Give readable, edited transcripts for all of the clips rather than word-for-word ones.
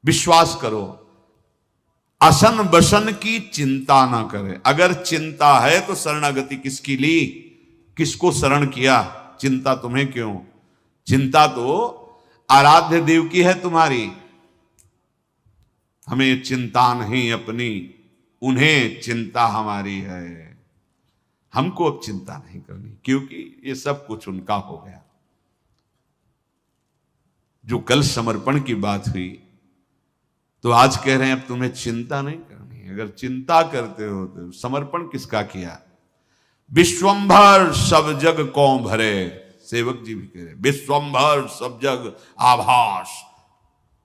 विश्वास करो, असन बसन की चिंता ना करे। अगर चिंता है तो शरणागति किसकी ली, किसको शरण किया? चिंता तुम्हें क्यों? चिंता तो आराध्य देव की है तुम्हारी। हमें चिंता नहीं अपनी, उन्हें चिंता हमारी है। हमको अब चिंता नहीं करनी, क्योंकि ये सब कुछ उनका हो गया। जो कल समर्पण की बात हुई, तो आज कह रहे हैं अब तुम्हें चिंता नहीं करनी। अगर चिंता करते हो तो समर्पण किसका किया? विश्वंभर सब जग को भरे। सेवक जी भी कह रहे विश्वंभर सब जग आभास,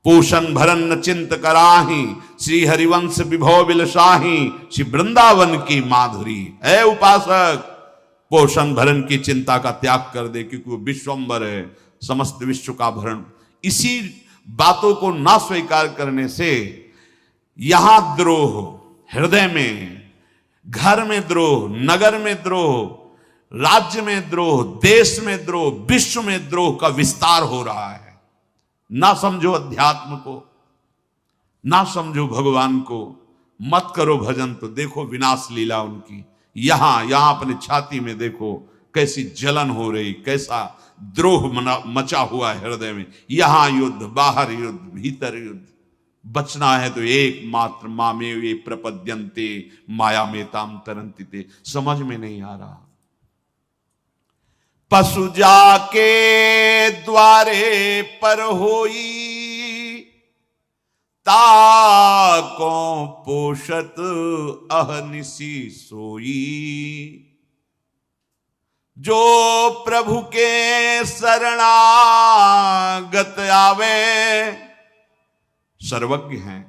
पोषण भरन न चिंत कराही, श्री हरिवंश विभव बिलसाही, श्री वृंदावन की माधुरी है। उपासक पोषण भरण की चिंता का त्याग कर दे, क्योंकि वो विश्वंभर है, समस्त विश्व का भरण। इसी बातों को ना स्वीकार करने से यहां द्रोह, हृदय में, घर में द्रोह, नगर में द्रोह, राज्य में द्रोह, देश में द्रोह, विश्व में द्रोह का विस्तार हो रहा है। ना समझो अध्यात्म को, ना समझो भगवान को, मत करो भजन तो देखो विनाश लीला उनकी। यहां अपने छाती में देखो कैसी जलन हो रही, कैसा द्रोह मचा हुआ है हृदय में। यहां युद्ध, बाहर युद्ध, भीतर युद्ध। बचना है तो एकमात्र मामे वे प्रपद्यन्ते माया में ताम तरंति ते। समझ में नहीं आ रहा। पशु जाके द्वारे पर होई, ताको पोषत अहनिसी सोई। जो प्रभु के शरणागत आवे, सर्वज्ञ हैं,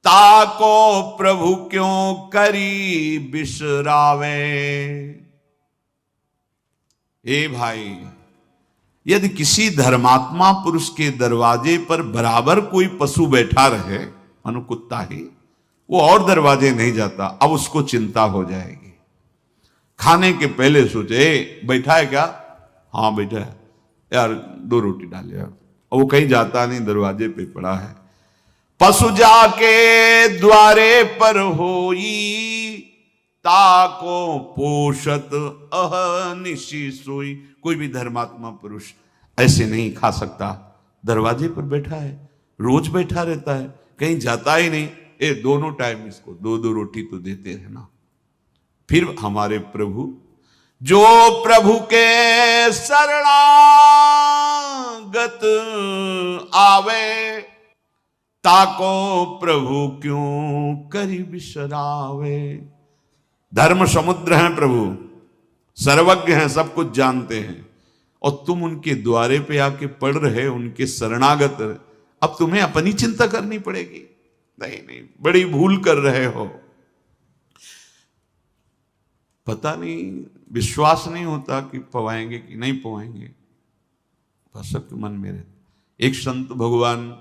ताको प्रभु क्यों करी बिसरावे। ए भाई, यदि किसी धर्मात्मा पुरुष के दरवाजे पर बराबर कोई पशु बैठा रहे, मानो कुत्ता ही, वो और दरवाजे नहीं जाता, अब उसको चिंता हो जाएगी। खाने के पहले सोचे बैठा है क्या? हाँ बैठा है, यार 2 रोटी डाले यार। और वो कहीं जाता नहीं, दरवाजे पे पड़ा है। पशु जाके द्वारे पर होई, ताको पोषत अहनिशी सोई। कोई भी धर्मात्मा पुरुष ऐसे नहीं खा सकता। दरवाजे पर बैठा है, रोज बैठा रहता है, कहीं जाता ही नहीं। दोनों टाइम इसको 2-2 रोटी तो देते रहना। फिर हमारे प्रभु, जो प्रभु के शरणागत आवे, ताको प्रभु क्यों करी बिसरावे। धर्म समुद्र हैं प्रभु, सर्वज्ञ हैं, सब कुछ जानते हैं, और तुम उनके द्वारे पे आके पढ़ रहे, उनके शरणागत। अब तुम्हें अपनी चिंता करनी पड़ेगी। नहीं, बड़ी भूल कर रहे हो। पता नहीं, विश्वास नहीं होता कि पवाएंगे कि नहीं पवाएंगे। भसक मन में रहते। एक संत भगवान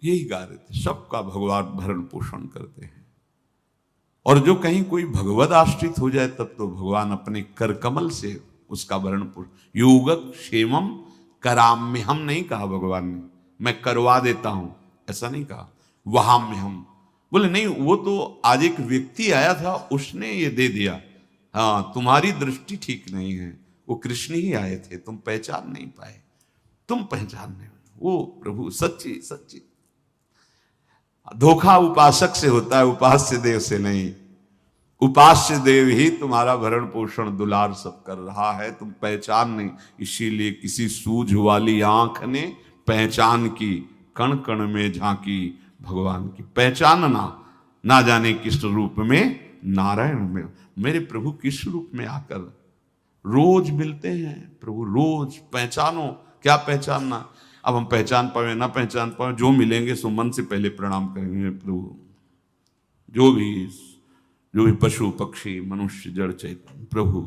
यही गा रहे थे, सबका भगवान भरण पोषण करते हैं। और जो कहीं कोई भगवद आश्रित हो जाए तब तो भगवान अपने कर कमल से उसका भरण पोषण। योगक क्षेमम कराम्य हम नहीं कहा भगवान ने, मैं करवा देता हूं, ऐसा नहीं कहा। वहां में हम बोले नहीं, वो तो आज एक व्यक्ति आया था, उसने ये दे दिया। हाँ, तुम्हारी दृष्टि ठीक नहीं है, वो कृष्ण ही आए थे, तुम पहचान नहीं पाए, तुम पहचानने वो प्रभु सच्ची। धोखा उपासक से होता है, उपास्य देव से नहीं। उपास्य देव ही तुम्हारा भरण पोषण दुलार सब कर रहा है, तुम पहचान नहीं। इसीलिए किसी सूझ वाली आंख ने पहचान की, कण कण में झांकी भगवान की। पहचानना, ना जाने किस रूप में, नारायण में। मेरे प्रभु किस रूप में आकर रोज मिलते हैं प्रभु, रोज। पहचानो, क्या पहचानना? अब हम पहचान पाए ना पहचान पाए, जो मिलेंगे सो मन से पहले प्रणाम करेंगे प्रभु। जो भी पशु पक्षी मनुष्य जड़ चैतन्य, प्रभु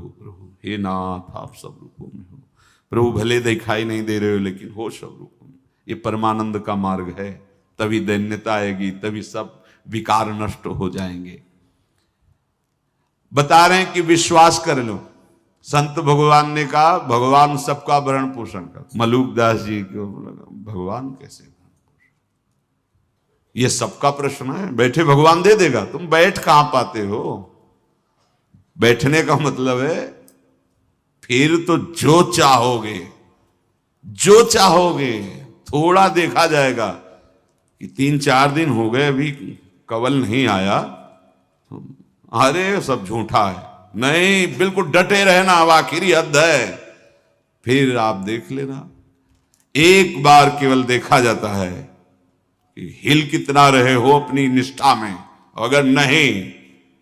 हे नाथ आप सब रूपों में हो। प्रभु भले दिखाई नहीं दे रहे हो, लेकिन हो सब रूपों में। ये परमानंद का मार्ग है। तभी दैन्यता आएगी, तभी सब विकार नष्ट हो जाएंगे। बता रहे हैं कि विश्वास कर लो। संत भगवान ने कहा भगवान सबका भरण पोषण कर। मलूक दास जी को भगवान कैसे? ये सबका प्रश्न है। बैठे भगवान दे देगा, तुम बैठ कहां पाते हो? बैठने का मतलब है फिर तो जो चाहोगे, जो चाहोगे। थोड़ा देखा जाएगा कि 3-4 दिन हो गए अभी कवल नहीं आया, अरे सब झूठा है। नहीं, बिल्कुल डटे रहना, अब आखिरी हद है। फिर आप देख लेना, एक बार केवल देखा जाता है कि हिल कितना रहे हो अपनी निष्ठा में, अगर नहीं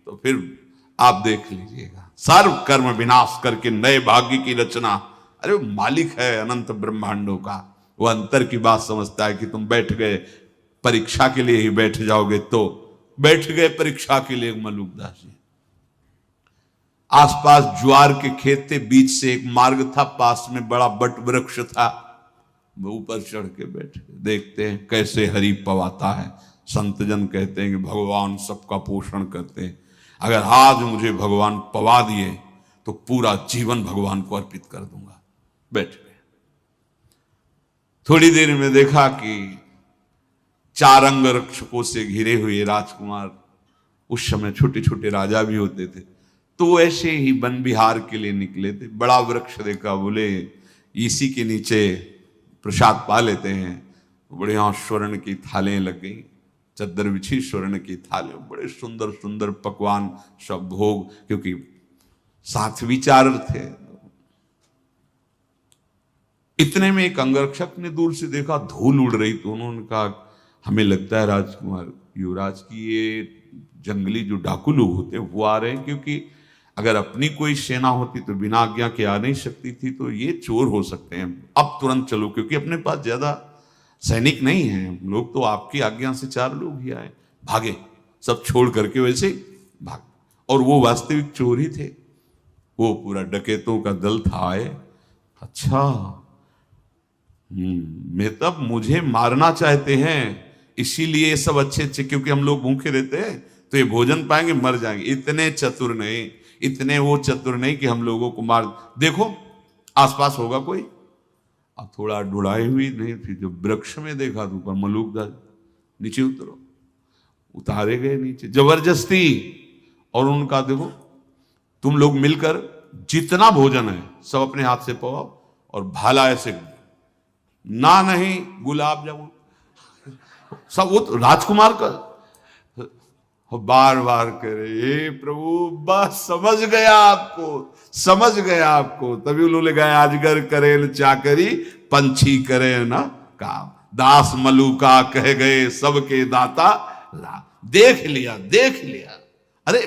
तो फिर आप देख लीजिएगा। सर्व कर्म विनाश करके नए भाग्य की रचना। अरे वो मालिक है अनंत ब्रह्मांडों का, वो अंतर की बात समझता है कि तुम बैठ गए परीक्षा के लिए ही बैठ जाओगे, तो बैठ गए परीक्षा के लिए। मलुकदास जी, आसपास ज्वार के खेत थे, बीच से एक मार्ग था, पास में बड़ा बट वृक्ष था, वो ऊपर चढ़ के बैठे, देखते हैं कैसे हरि पवाता है। संत जन कहते हैं कि भगवान सबका पोषण करते हैं, अगर आज मुझे भगवान पवा दिए तो पूरा जीवन भगवान को अर्पित कर दूंगा। बैठ गए। थोड़ी देर में देखा कि 4 अंग रक्षकों से घिरे हुए राजकुमार, उस समय छोटे छोटे राजा भी होते थे, तो ऐसे ही वन विहार के लिए निकले थे। बड़ा वृक्ष देखा, बोले इसी के नीचे प्रसाद पा लेते हैं। बढ़िया स्वर्ण की थालें लग गई, चद्दर बिछी, स्वर्ण की थालें, बड़े सुंदर सुंदर पकवान, सब भोग, क्योंकि साथ विचार थे। इतने में एक अंगरक्षक ने दूर से देखा धूल उड़ रही, तो उन्होंने कहा हमें लगता है राजकुमार युवराज की ये जंगली जो डाकू लोग होते हैं वो आ रहे हैं, क्योंकि अगर अपनी कोई सेना होती तो बिना आज्ञा के आ नहीं सकती थी, तो ये चोर हो सकते हैं, अब तुरंत चलो, क्योंकि अपने पास ज्यादा सैनिक नहीं है, लोग तो आपकी आज्ञा से 4 लोग ही आए। भागे, सब छोड़ करके वैसे भाग। और वो वास्तविक चोर ही थे, वो पूरा डकैतों का दल था। आए, अच्छा मैं तब मुझे मारना चाहते हैं, इसीलिए ये सब अच्छे अच्छे, क्योंकि हम लोग भूखे रहते हैं तो ये भोजन पाएंगे, मर जाएंगे। इतने चतुर नहीं, इतने वो चतुर नहीं कि हम लोगों को मार। देखो आसपास होगा कोई, अब थोड़ा ढुलाई हुई नहीं थी, जो वृक्ष में देखा तो ऊपर मलुकदास, नीचे उतरो, उतारे गए नीचे जबरदस्ती। और उनका देखो, तुम लोग मिलकर जितना भोजन है सब अपने हाथ से पवाओ, और भाला ऐसे ना, नहीं गुलाब जामुन सब, वो तो राजकुमार का बार बार करे, हे प्रभु बस समझ गया आपको, समझ गया आपको। तभी उन्होंने गया, अजगर करेल चाकरी, पंछी करे ना काम, दास मलुका कह गए सबके दाता ला। देख लिया, देख लिया। अरे